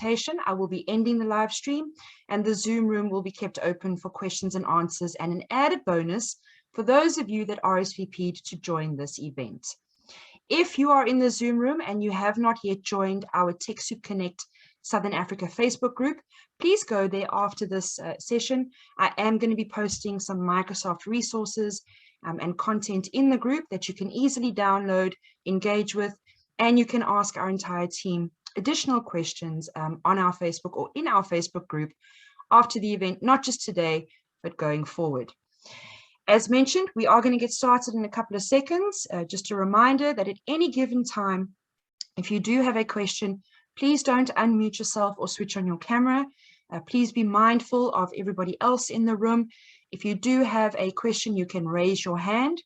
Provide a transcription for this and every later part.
presentation, I will be ending the live stream, and the Zoom room will be kept open for questions and answers, and an added bonus for those of you that RSVP'd to join this event. If you are in the Zoom room and you have not yet joined our TechSoup Connect Southern Africa Facebook group, please go there after this session. I am going to be posting some Microsoft resources and content in the group that you can easily download, engage with, and you can ask our entire team additional questions on our Facebook or in our Facebook group after the event, not just today, but going forward. As mentioned, we are going to get started in a couple of seconds. Just a reminder that at any given time, if you do have a question, please don't unmute yourself or switch on your camera. Please be mindful of everybody else in the room. If you do have a question, you can raise your hand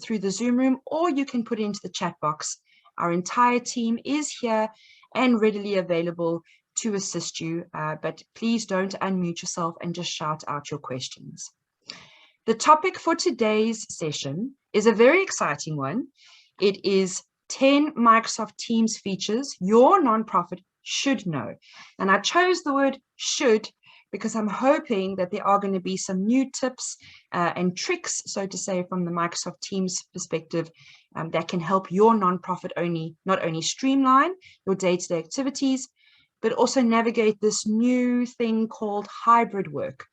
through the Zoom room, or you can put it into the chat box. Our entire team is here and readily available to assist you, but please don't unmute yourself and just shout out your questions. The topic for today's session is a very exciting one. It is 10 Microsoft Teams features your nonprofit should know. And I chose the word should because I'm hoping that there are going to be some new tips and tricks, so to say, from the Microsoft Teams perspective that can help your nonprofit not only streamline your day-to-day activities, but also navigate this new thing called hybrid work.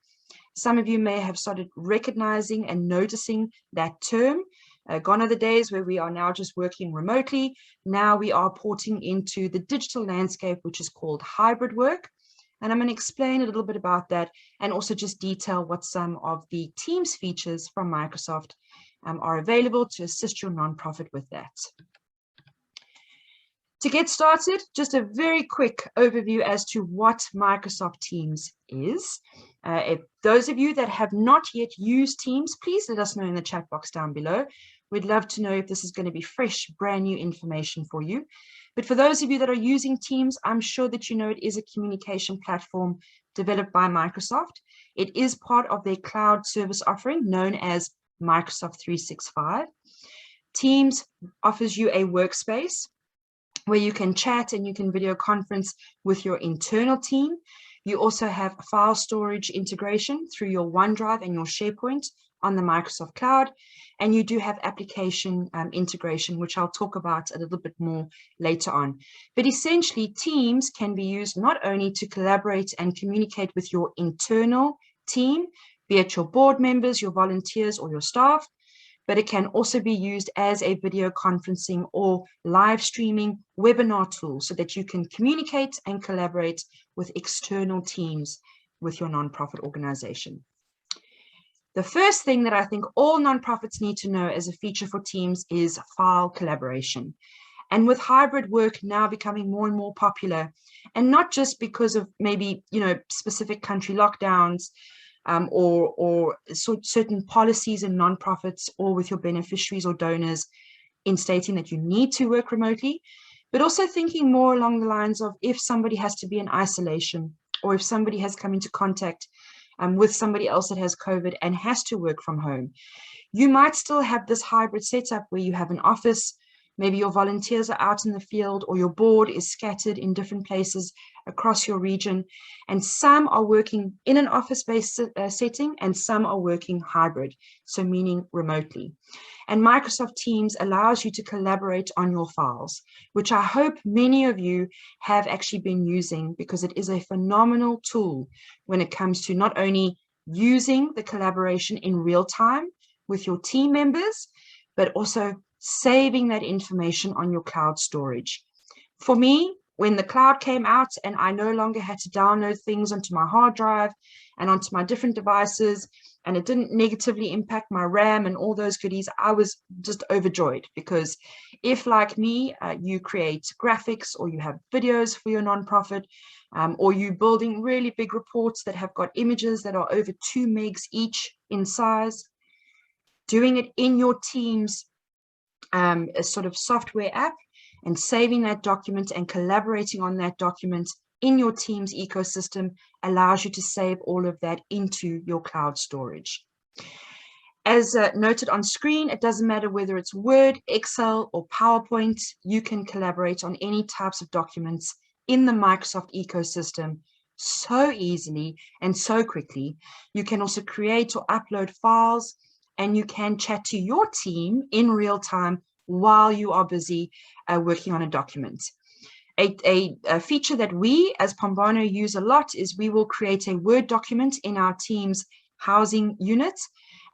Some of you may have started recognizing and noticing that term. Gone are the days where we are now just working remotely. Now we are porting into the digital landscape, which is called hybrid work. And I'm going to explain a little bit about that and also just detail what some of the Teams features from Microsoft are available to assist your nonprofit with that. To get started, just a very quick overview as to what Microsoft Teams is. If those of you that have not yet used Teams, please let us know in the chat box down below. We'd love to know if this is going to be fresh, brand new information for you. But for those of you that are using Teams, I'm sure that you know it is a communication platform developed by Microsoft. It is part of their cloud service offering known as Microsoft 365. Teams offers you a workspace where you can chat and you can video conference with your internal team. You also have file storage integration through your OneDrive and your SharePoint on the Microsoft Cloud. And you do have application integration, which I'll talk about a little bit more later on. But essentially, Teams can be used not only to collaborate and communicate with your internal team, be it your board members, your volunteers, or your staff, but it can also be used as a video conferencing or live streaming webinar tool so that you can communicate and collaborate with external teams with your nonprofit organization. The first thing that I think all nonprofits need to know as a feature for Teams is file collaboration. And with hybrid work now becoming more and more popular, and not just because of maybe, specific country lockdowns, or certain policies in nonprofits or with your beneficiaries or donors in stating that you need to work remotely, but also thinking more along the lines of if somebody has to be in isolation or if somebody has come into contact with somebody else that has COVID and has to work from home. You might still have this hybrid setup where you have an office, maybe your volunteers are out in the field or your board is scattered in different places across your region, and some are working in an office-based setting and some are working hybrid, so meaning remotely. And Microsoft Teams allows you to collaborate on your files, which I hope many of you have actually been using because it is a phenomenal tool when it comes to not only using the collaboration in real time with your team members, but also saving that information on your cloud storage. For me, when the cloud came out and I no longer had to download things onto my hard drive and onto my different devices, and it didn't negatively impact my RAM and all those goodies, I was just overjoyed because if, like me, you create graphics or you have videos for your nonprofit, or you building really big reports that have got images that are over 2 megs each in size, doing it in your Teams a sort of software app and saving that document and collaborating on that document in your Teams ecosystem allows you to save all of that into your cloud storage. As noted on screen, it doesn't matter whether it's Word, Excel, or PowerPoint, you can collaborate on any types of documents in the Microsoft ecosystem so easily and so quickly. You can also create or upload files, and you can chat to your team in real time while you are busy working on a document. A feature that we as Pombano use a lot is we will create a Word document in our team's housing unit.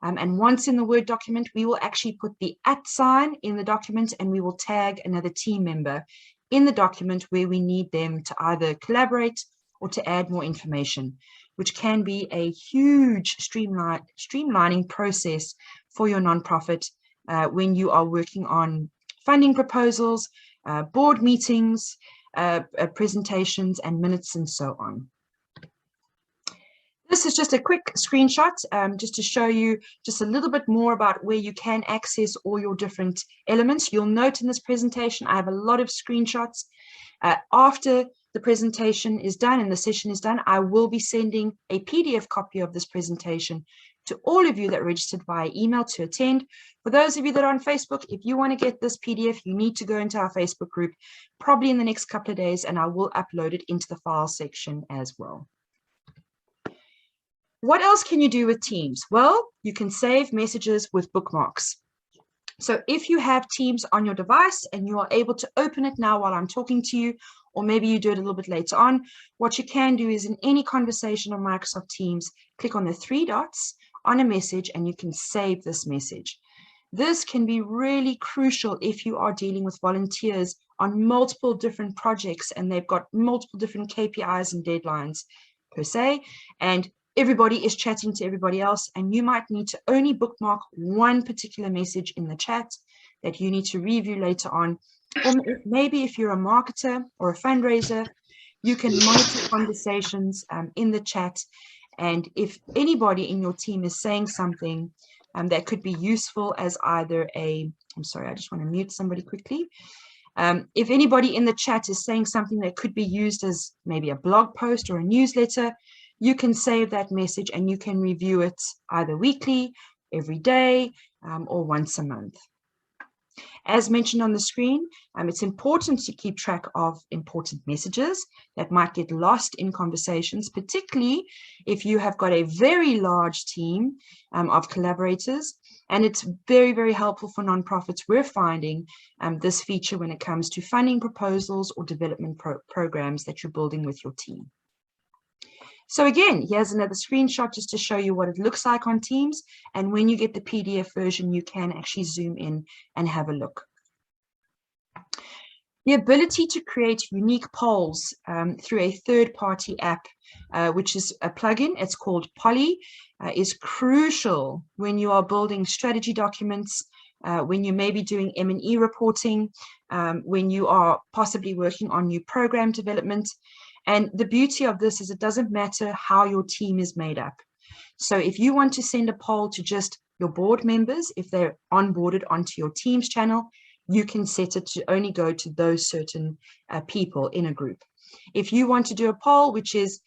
And once in the Word document, we will actually put the @ sign in the document, and we will tag another team member in the document where we need them to either collaborate or to add more information, which can be a huge streamlining process for your nonprofit when you are working on funding proposals, board meetings, presentations, and minutes, and so on. This is just a quick screenshot just to show you just a little bit more about where you can access all your different elements. You'll note in this presentation, I have a lot of screenshots. After the presentation is done and the session is done, I will be sending a PDF copy of this presentation to all of you that registered via email to attend. For those of you that are on Facebook, if you want to get this PDF, you need to go into our Facebook group probably in the next couple of days, and I will upload it into the file section as well. What else can you do with Teams? Well, you can save messages with bookmarks. So if you have Teams on your device and you are able to open it now while I'm talking to you, or maybe you do it a little bit later on, what you can do is in any conversation on Microsoft Teams, click on the 3 dots on a message and you can save this message. This can be really crucial if you are dealing with volunteers on multiple different projects and they've got multiple different KPIs and deadlines per se, and everybody is chatting to everybody else, and you might need to only bookmark one particular message in the chat that you need to review later on. Or maybe if you're a marketer or a fundraiser, you can monitor conversations in the chat. And if anybody in your team is saying something that could be useful as either I'm sorry, I just want to mute somebody quickly. If anybody in the chat is saying something that could be used as maybe a blog post or a newsletter, you can save that message and you can review it either weekly, every day, or once a month. As mentioned on the screen, it's important to keep track of important messages that might get lost in conversations, particularly if you have got a very large team of collaborators. And it's very, very helpful for nonprofits. We're finding this feature when it comes to funding proposals or development programs that you're building with your team. So again, here's another screenshot just to show you what it looks like on Teams. And when you get the PDF version, you can actually zoom in and have a look. The ability to create unique polls through a third-party app, which is a plugin, it's called Polly, is crucial when you are building strategy documents, when you may be doing M&E reporting, when you are possibly working on new program development. And the beauty of this is it doesn't matter how your team is made up. So if you want to send a poll to just your board members, if they're onboarded onto your Teams channel, you can set it to only go to those certain people in a group. If you want to do a poll, which is,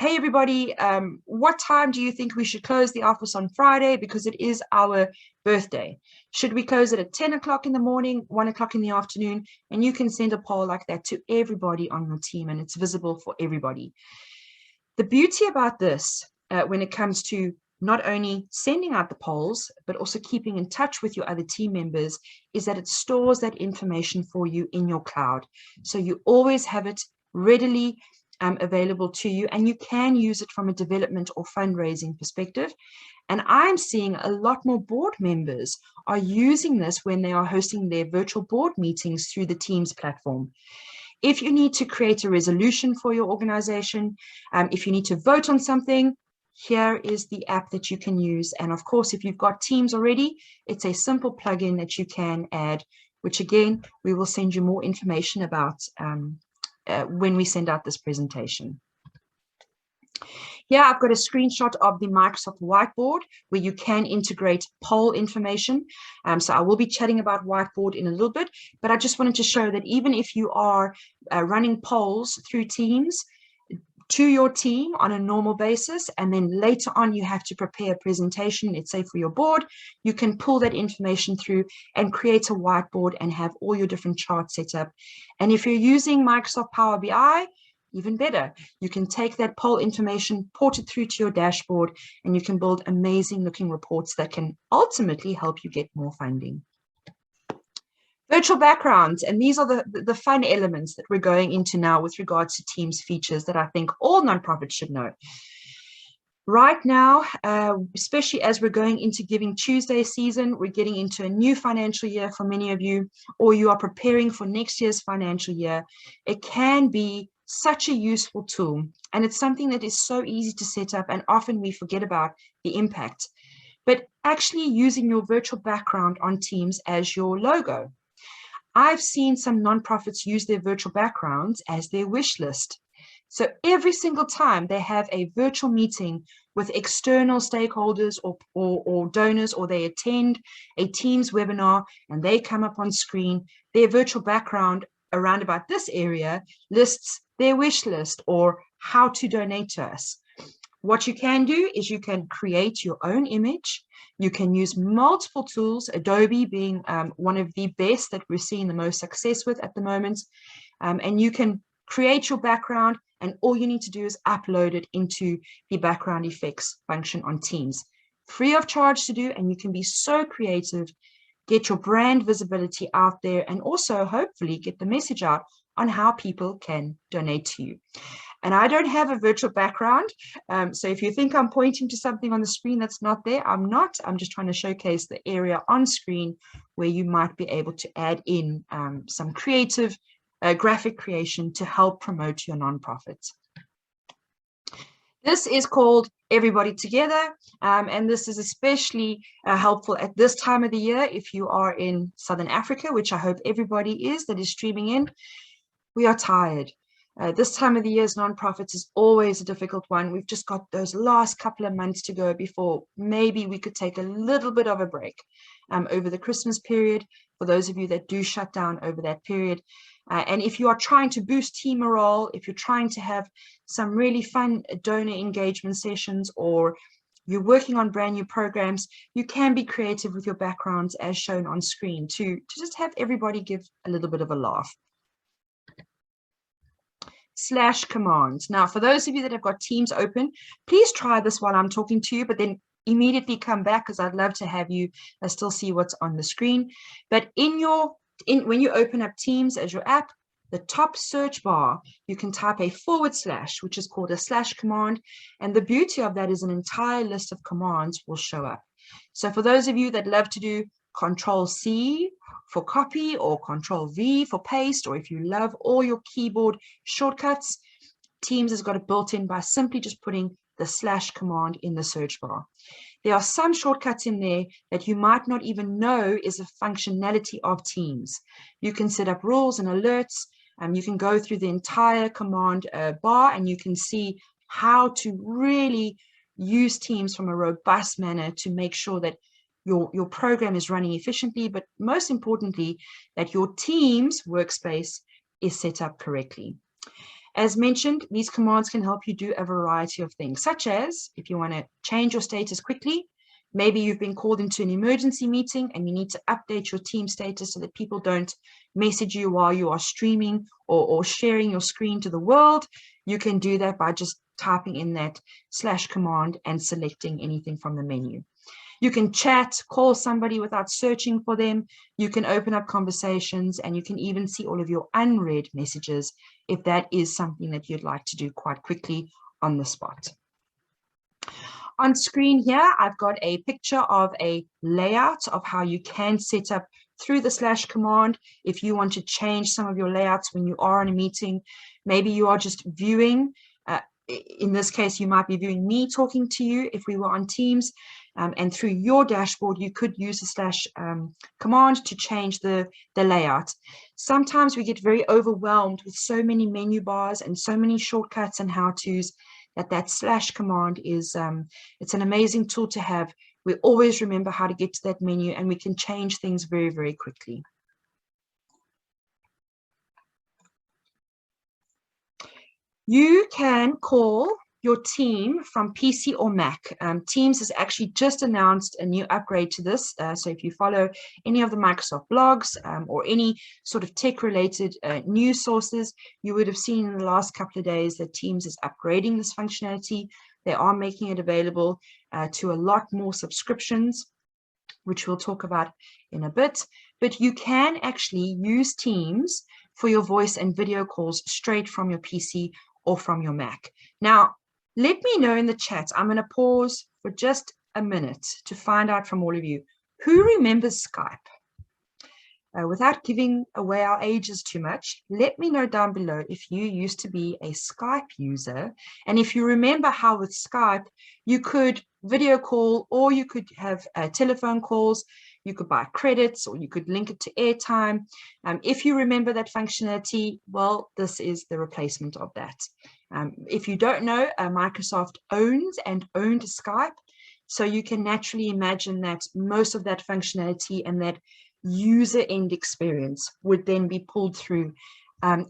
hey, everybody, what time do you think we should close the office on Friday? Because it is our birthday. Should we close it at 10 o'clock in the morning, 1 o'clock in the afternoon? And you can send a poll like that to everybody on your team, and it's visible for everybody. The beauty about this, when it comes to not only sending out the polls, but also keeping in touch with your other team members, is that it stores that information for you in your cloud. So you always have it readily available to you, and you can use it from a development or fundraising perspective. And I'm seeing a lot more board members are using this when they are hosting their virtual board meetings through the Teams platform. If you need to create a resolution for your organization, if you need to vote on something, here is the app that you can use. And of course, if you've got Teams already, it's a simple plugin that you can add, which again, we will send you more information about when we send out this presentation. Here I've got a screenshot of the Microsoft Whiteboard where you can integrate poll information. So I will be chatting about Whiteboard in a little bit, but I just wanted to show that even if you are running polls through Teams, to your team on a normal basis, and then later on you have to prepare a presentation, let's say for your board, you can pull that information through and create a whiteboard and have all your different charts set up. And if you're using Microsoft Power BI, even better, you can take that poll information, port it through to your dashboard, and you can build amazing looking reports that can ultimately help you get more funding. Virtual backgrounds, and these are the fun elements that we're going into now with regards to Teams features that I think all nonprofits should know. Right now, especially as we're going into Giving Tuesday season, we're getting into a new financial year for many of you, or you are preparing for next year's financial year. It can be such a useful tool, and it's something that is so easy to set up, and often we forget about the impact. But actually using your virtual background on Teams as your logo. I've seen some nonprofits use their virtual backgrounds as their wish list. So every single time they have a virtual meeting with external stakeholders or donors, or they attend a Teams webinar and they come up on screen, their virtual background around about this area lists their wish list or how to donate to us. What you can do is you can create your own image. You can use multiple tools, Adobe being one of the best that we're seeing the most success with at the moment. And you can create your background, and all you need to do is upload it into the background effects function on Teams. Free of charge to do, and you can be so creative, get your brand visibility out there, and also hopefully get the message out on how people can donate to you. And I don't have a virtual background, so if you think I'm pointing to something on the screen that's not there, I'm not. I'm just trying to showcase the area on screen where you might be able to add in some creative graphic creation to help promote your nonprofit. This is called Everybody Together, and this is especially helpful at this time of the year if you are in Southern Africa, which I hope everybody is that is streaming in. We are tired. This time of the year as nonprofits is always a difficult one. We've just got those last couple of months to go before maybe we could take a little bit of a break over the Christmas period for those of you that do shut down over that period. And if you are trying to boost team morale, if you're trying to have some really fun donor engagement sessions, or you're working on brand new programs, you can be creative with your backgrounds as shown on screen to just have everybody give a little bit of a laugh. Slash commands. Now, for those of you that have got Teams open, please try this while I'm talking to you, but then immediately come back because I'd love to have you still see what's on the screen. But when you open up Teams as your app, the top search bar, you can type a /, which is called a slash command. And the beauty of that is an entire list of commands will show up. So for those of you that love to do Control-C for copy or Control-V for paste, or if you love all your keyboard shortcuts, Teams has got it built in by simply just putting the / command in the search bar. There are some shortcuts in there that you might not even know is a functionality of Teams. You can set up rules and alerts, and you can go through the entire command bar, and you can see how to really use Teams from a robust manner to make sure that your program is running efficiently, but most importantly, that your Teams workspace is set up correctly. As mentioned, these commands can help you do a variety of things, such as if you want to change your status quickly, maybe you've been called into an emergency meeting and you need to update your team status so that people don't message you while you are streaming or sharing your screen to the world. You can do that by just typing in that / command and selecting anything from the menu. You can chat, call somebody without searching for them. You can open up conversations, and you can even see all of your unread messages if that is something that you'd like to do quite quickly on the spot. On screen here, I've got a picture of a layout of how you can set up through the / command if you want to change some of your layouts when you are in a meeting. Maybe you are just viewing. In this case, you might be viewing me talking to you if we were on Teams, and through your dashboard, you could use the / command to change the layout. Sometimes we get very overwhelmed with so many menu bars and so many shortcuts and how-tos that / command is, it's an amazing tool to have. We always remember how to get to that menu, and we can change things very, very quickly. You can call your team from PC or Mac. Teams has actually just announced a new upgrade to this. So if you follow any of the Microsoft blogs or any sort of tech-related news sources, you would have seen in the last couple of days that Teams is upgrading this functionality. They are making it available to a lot more subscriptions, which we'll talk about in a bit. But you can actually use Teams for your voice and video calls straight from your PC or from your Mac. Now, let me know in the chat. I'm going to pause for just a minute to find out from all of you who remembers Skype. Without giving away our ages too much, let me know down below if you used to be a Skype user, and if you remember how with Skype you could video call, or you could have telephone calls, you could buy credits, or you could link it to airtime. If you remember that functionality, well, this is the replacement of that. If you don't know, Microsoft owns and owned Skype, so you can naturally imagine that most of that functionality and that user end experience would then be pulled through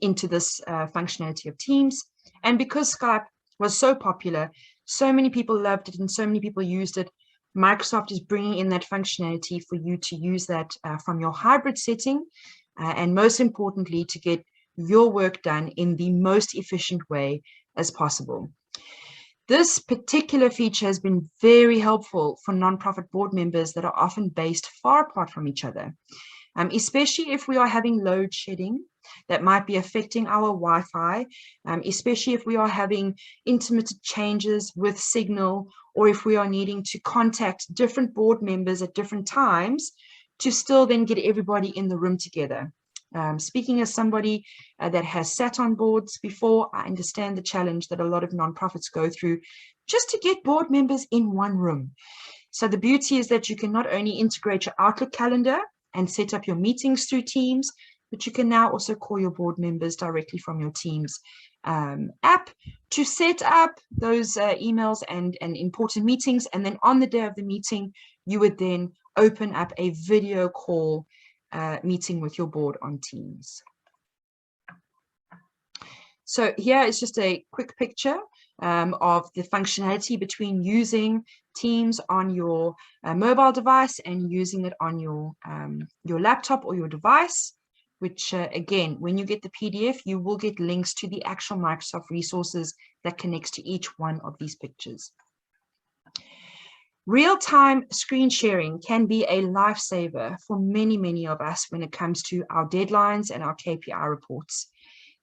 into this functionality of Teams. And because Skype was so popular, so many people loved it and so many people used it, Microsoft is bringing in that functionality for you to use that from your hybrid setting, and most importantly, to get your work done in the most efficient way as possible. This particular feature has been very helpful for nonprofit board members that are often based far apart from each other, especially if we are having load shedding that might be affecting our Wi-Fi, especially if we are having intermittent changes with signal, or if we are needing to contact different board members at different times to still then get everybody in the room together. Speaking as somebody that has sat on boards before, I understand the challenge that a lot of nonprofits go through just to get board members in one room. So the beauty is that you can not only integrate your Outlook calendar and set up your meetings through Teams, but you can now also call your board members directly from your Teams app to set up those emails and important meetings. And then on the day of the meeting, you would then open up a video call meeting with your board on Teams. So here is just a quick picture of the functionality between using Teams on your mobile device and using it on your laptop or your device, which again, when you get the PDF, you will get links to the actual Microsoft resources that connects to each one of these pictures. Real-time screen sharing can be a lifesaver for many, many of us when it comes to our deadlines and our KPI reports.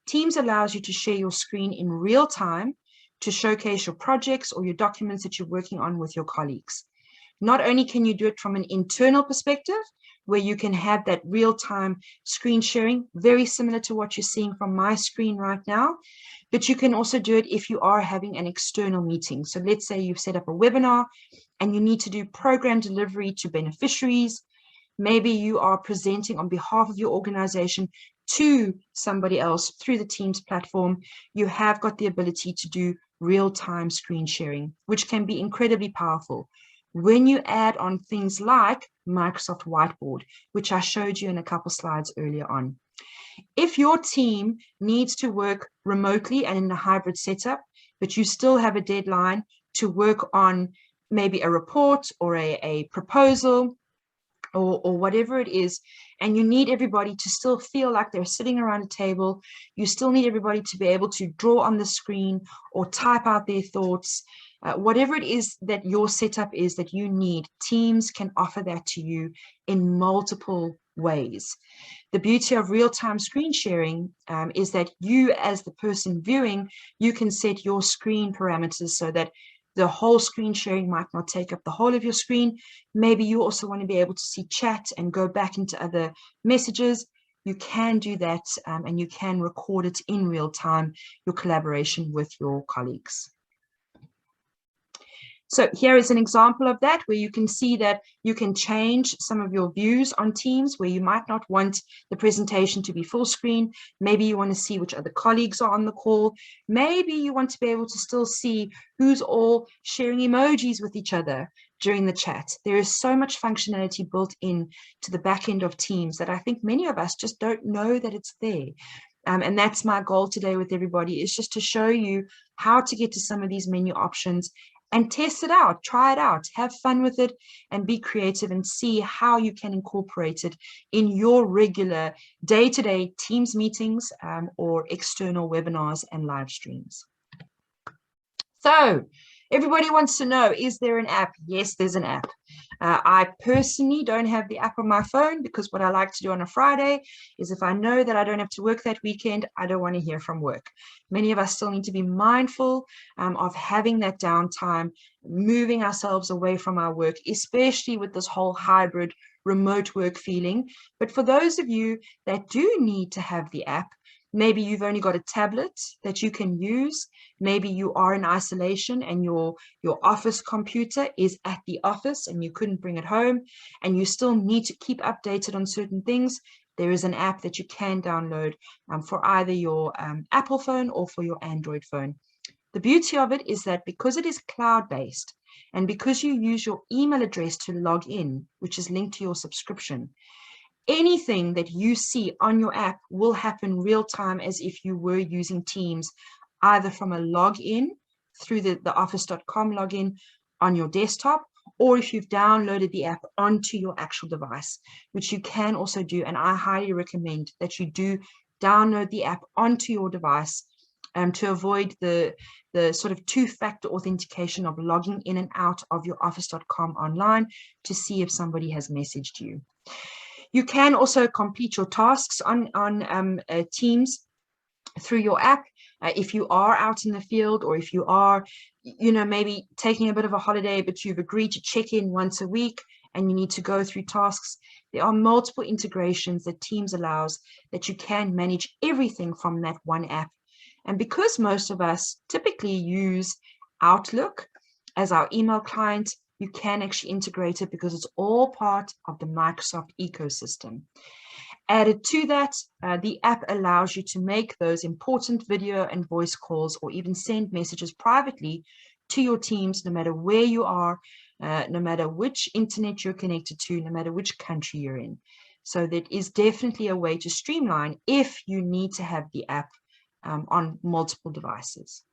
Teams allows you to share your screen in real time to showcase your projects or your documents that you're working on with your colleagues. Not only can you do it from an internal perspective, where you can have that real-time screen sharing, very similar to what you're seeing from my screen right now, but you can also do it if you are having an external meeting. So let's say you've set up a webinar and you need to do program delivery to beneficiaries. Maybe you are presenting on behalf of your organization to somebody else through the Teams platform. You have got the ability to do real-time screen sharing, which can be incredibly powerful when you add on things like Microsoft Whiteboard, which I showed you in a couple slides earlier on. If your team needs to work remotely and in a hybrid setup, but you still have a deadline to work on maybe a report or a proposal or whatever it is, and you need everybody to still feel like they're sitting around a table, you still need everybody to be able to draw on the screen or type out their thoughts, whatever it is that your setup is that you need, Teams can offer that to you in multiple ways. The beauty of real-time screen sharing is that you, as the person viewing, you can set your screen parameters so that the whole screen sharing might not take up the whole of your screen. Maybe you also want to be able to see chat and go back into other messages. You can do that, and you can record it in real time, your collaboration with your colleagues. So here is an example of that, where you can see that you can change some of your views on Teams, where you might not want the presentation to be full screen. Maybe you want to see which other colleagues are on the call. Maybe you want to be able to still see who's all sharing emojis with each other during the chat. There is so much functionality built in to the back end of Teams that I think many of us just don't know that it's there. And that's my goal today with everybody, is just to show you how to get to some of these menu options and test it out, try it out, have fun with it, and be creative and see how you can incorporate it in your regular day-to-day Teams meetings or external webinars and live streams. So everybody wants to know, is there an app? Yes, there's an app. I personally don't have the app on my phone, because what I like to do on a Friday is, if I know that I don't have to work that weekend, I don't want to hear from work. Many of us still need to be mindful of having that downtime, moving ourselves away from our work, especially with this whole hybrid remote work feeling. But for those of you that do need to have the app, maybe you've only got a tablet that you can use. Maybe you are in isolation and your office computer is at the office and you couldn't bring it home, and you still need to keep updated on certain things. There is an app that you can download for either your Apple phone or for your Android phone. The beauty of it is that because it is cloud-based, and because you use your email address to log in, which is linked to your subscription, anything that you see on your app will happen real time, as if you were using Teams, either from a login through the office.com login on your desktop, or if you've downloaded the app onto your actual device, which you can also do. And I highly recommend that you do download the app onto your device to avoid the sort of two-factor authentication of logging in and out of your office.com online to see if somebody has messaged you. You can also complete your tasks on Teams through your app. If you are out in the field, or if you are, maybe taking a bit of a holiday, but you've agreed to check in once a week and you need to go through tasks, there are multiple integrations that Teams allows that you can manage everything from that one app. And because most of us typically use Outlook as our email client, you can actually integrate it because it's all part of the Microsoft ecosystem. Added to that, the app allows you to make those important video and voice calls, or even send messages privately to your teams, no matter where you are, no matter which internet you're connected to, no matter which country you're in. So that is definitely a way to streamline if you need to have the app on multiple devices.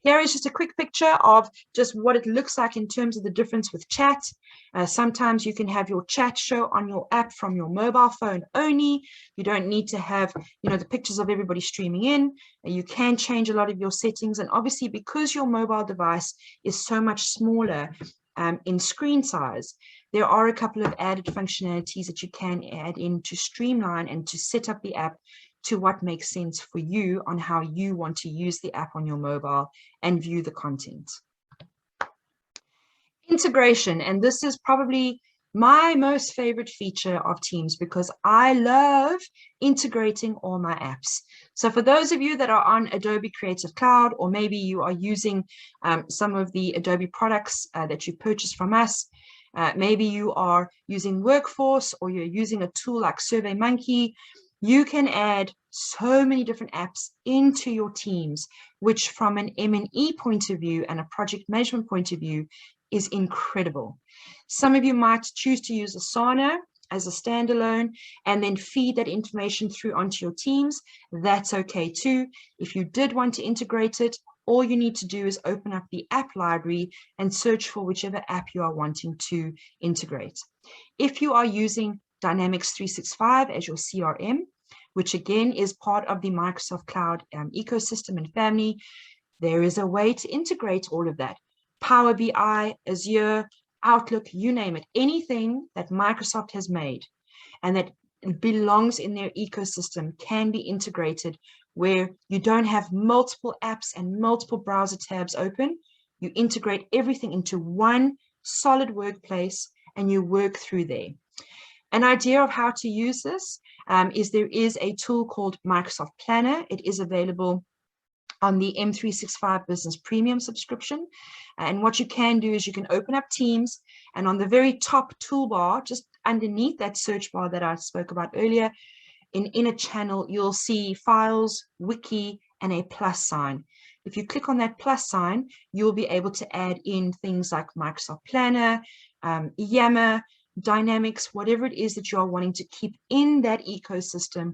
Here is just a quick picture of just what it looks like in terms of the difference with chat. Sometimes you can have your chat show on your app from your mobile phone only. You don't need to have, the pictures of everybody streaming in. You can change a lot of your settings. And obviously, because your mobile device is so much smaller in screen size, there are a couple of added functionalities that you can add in to streamline and to set up the app to what makes sense for you on how you want to use the app on your mobile and view the content. Integration, and this is probably my most favorite feature of Teams, because I love integrating all my apps. So for those of you that are on Adobe Creative Cloud, or maybe you are using some of the Adobe products that you purchased from us, maybe you are using Workforce, or you're using a tool like SurveyMonkey, you can add so many different apps into your Teams, which from an M&E point of view and a project management point of view is incredible. Some of you might choose to use Asana as a standalone and then feed that information through onto your Teams. That's okay too. If you did want to integrate it, all you need to do is open up the app library and search for whichever app you are wanting to integrate. If you are using Dynamics 365 as your CRM, which again is part of the Microsoft Cloud ecosystem and family, there is a way to integrate all of that. Power BI, Azure, Outlook, you name it, anything that Microsoft has made and that belongs in their ecosystem can be integrated, where you don't have multiple apps and multiple browser tabs open. You integrate everything into one solid workplace and you work through there. An idea of how to use this is there is a tool called Microsoft Planner. It is available on the M365 Business Premium subscription. And what you can do is you can open up Teams, and on the very top toolbar, just underneath that search bar that I spoke about earlier, in a channel, you'll see Files, Wiki, and a plus sign. If you click on that plus sign, you'll be able to add in things like Microsoft Planner, Yammer, Dynamics, whatever it is that you are wanting to keep in that ecosystem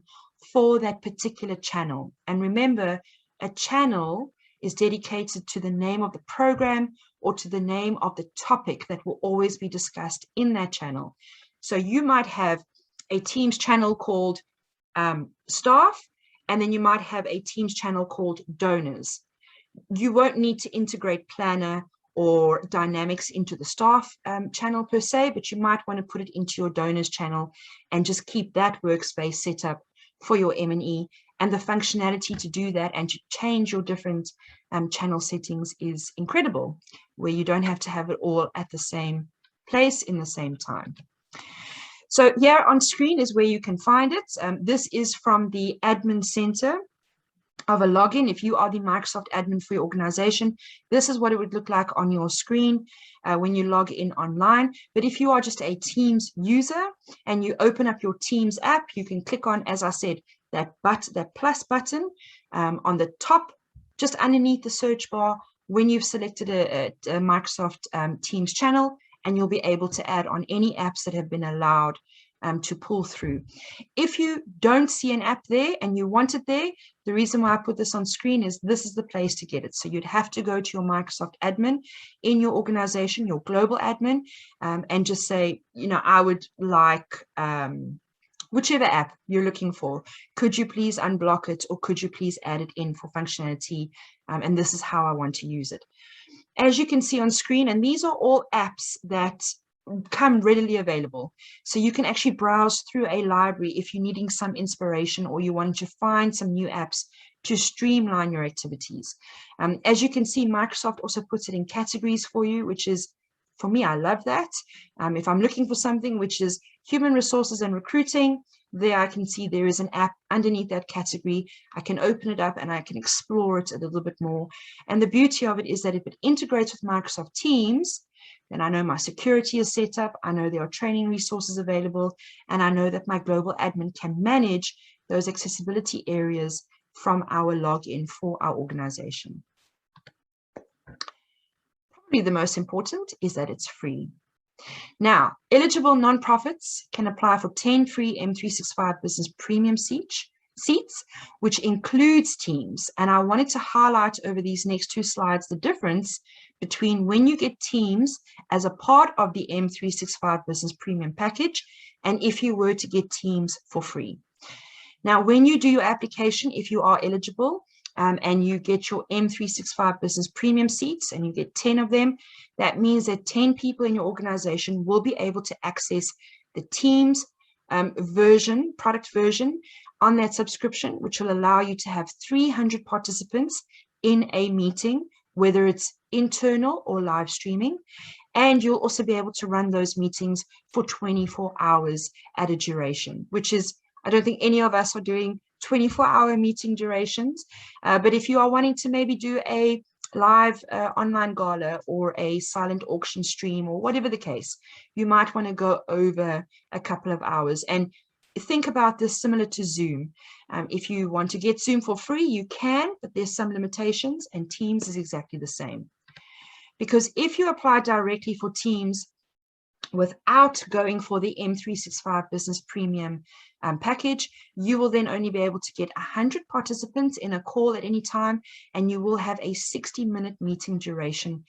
for that particular channel. And remember, a channel is dedicated to the name of the program or to the name of the topic that will always be discussed in that channel. So you might have a Teams channel called staff, and then you might have a Teams channel called donors. You won't need to integrate Planner or Dynamics into the staff channel per se, but you might want to put it into your donors channel and just keep that workspace set up for your M&E. And the functionality to do that and to change your different channel settings is incredible, where you don't have to have it all at the same place in the same time. So here on screen is where you can find it. This is from the admin center of a login. If you are the Microsoft admin for your organization, this is what it would look like on your screen when you log in online. But if you are just a Teams user and you open up your Teams app, you can click on, as I said, that plus button on the top, just underneath the search bar when you've selected a Microsoft Teams channel, and you'll be able to add on any apps that have been allowed to pull through. If you don't see an app there and you want it there, the reason why I put this on screen is this is the place to get it. So you'd have to go to your Microsoft admin in your organization, your global admin, and just say, I would like whichever app you're looking for. Could you please unblock it, or could you please add it in for functionality? And this is how I want to use it. As you can see on screen, and these are all apps that come readily available. So you can actually browse through a library if you're needing some inspiration or you want to find some new apps to streamline your activities. As you can see, Microsoft also puts it in categories for you, which is, for me, I love that. If I'm looking for something which is human resources and recruiting, there I can see there is an app underneath that category. I can open it up and I can explore it a little bit more. And the beauty of it is that if it integrates with Microsoft Teams, then I know my security is set up, I know there are training resources available, and I know that my global admin can manage those accessibility areas from our login for our organization. Probably the most important is that it's free. Now, eligible nonprofits can apply for 10 free M365 Business Premium seats, which includes Teams. And I wanted to highlight over these next two slides the difference between when you get Teams as a part of the M365 Business Premium package and if you were to get Teams for free. Now, when you do your application, if you are eligible, and you get your M365 Business Premium seats and you get 10 of them, that means that 10 people in your organization will be able to access the Teams product version on that subscription, which will allow you to have 300 participants in a meeting, whether it's internal or live streaming. And you'll also be able to run those meetings for 24 hours at a duration, which is, I don't think any of us are doing 24-hour meeting durations. But if you are wanting to maybe do a live online gala or a silent auction stream or whatever the case, you might want to go over a couple of hours. And think about this similar to Zoom. If you want to get Zoom for free, you can, but there's some limitations, and Teams is exactly the same. Because if you apply directly for Teams without going for the M365 Business Premium package, you will then only be able to get 100 participants in a call at any time, and you will have a 60-minute meeting duration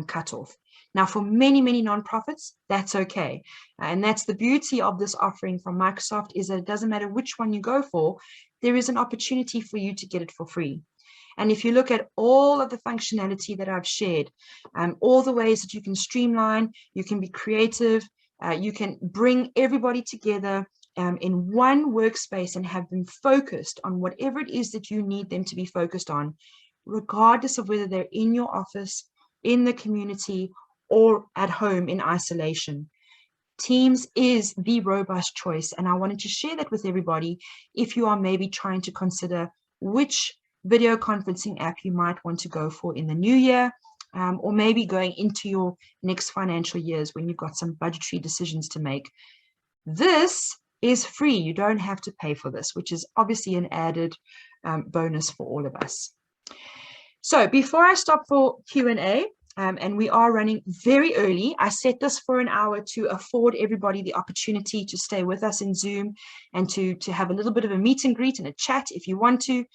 cutoff. Now, for many, many nonprofits, that's okay. And that's the beauty of this offering from Microsoft, is that it doesn't matter which one you go for, there is an opportunity for you to get it for free. And if you look at all of the functionality that I've shared, all the ways that you can streamline, you can be creative, you can bring everybody together in one workspace and have them focused on whatever it is that you need them to be focused on, regardless of whether they're in your office, in the community, or at home in isolation. Teams is the robust choice, and I wanted to share that with everybody if you are maybe trying to consider which video conferencing app you might want to go for in the new year, or maybe going into your next financial years when you've got some budgetary decisions to make. This is free. You don't have to pay for this, which is obviously an added bonus for all of us. So before I stop for Q&A, and we are running very early. I set this for an hour to afford everybody the opportunity to stay with us in Zoom and to have a little bit of a meet and greet and a chat if you want to.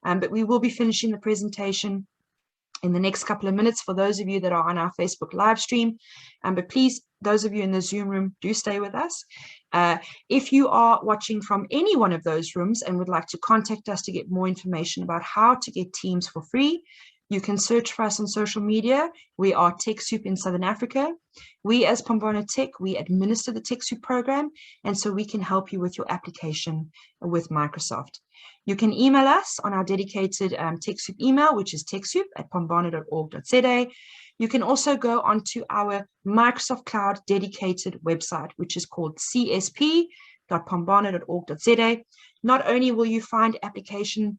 But we will be finishing the presentation in the next couple of minutes for those of you that are on our Facebook live stream. But please, those of you in the Zoom room, do stay with us. If you are watching from any one of those rooms and would like to contact us to get more information about how to get Teams for free, you can search for us on social media. We are TechSoup in Southern Africa. We as Pambana Tech, we administer the TechSoup program, and so we can help you with your application with Microsoft. You can email us on our dedicated TechSoup email, which is techsoup@pambana.org.za. You can also go onto our Microsoft Cloud dedicated website, which is called csp.pambana.org.za. Not only will you find application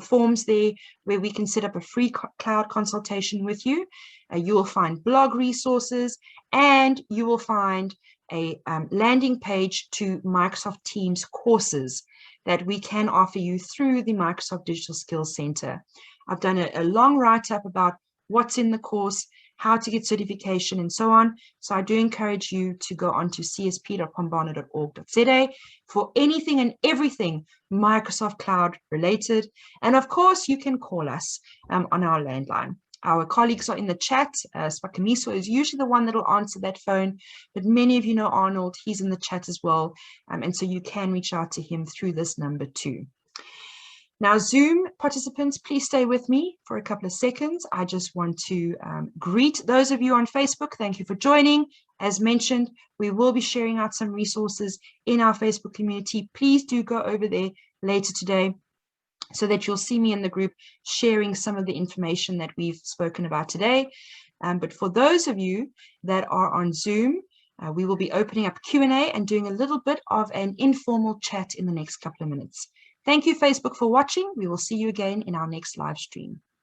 forms there where we can set up a free cloud consultation with you, you will find blog resources, and you will find a landing page to Microsoft Teams courses that we can offer you through the Microsoft Digital Skills Center. I've done a long write-up about what's in the course, how to get certification, and so on. So I do encourage you to go on to csp.pambana.org.za for anything and everything Microsoft Cloud related. And of course, you can call us on our landline. Our colleagues are in the chat. Spakamiso is usually the one that will answer that phone, but many of you know Arnold, he's in the chat as well. And so you can reach out to him through this number too. Now, Zoom participants, please stay with me for a couple of seconds. I just want to greet those of you on Facebook. Thank you for joining. As mentioned, we will be sharing out some resources in our Facebook community. Please do go over there later today so that you'll see me in the group sharing some of the information that we've spoken about today. But for those of you that are on Zoom, we will be opening up Q&A and doing a little bit of an informal chat in the next couple of minutes. Thank you, Facebook, for watching. We will see you again in our next live stream.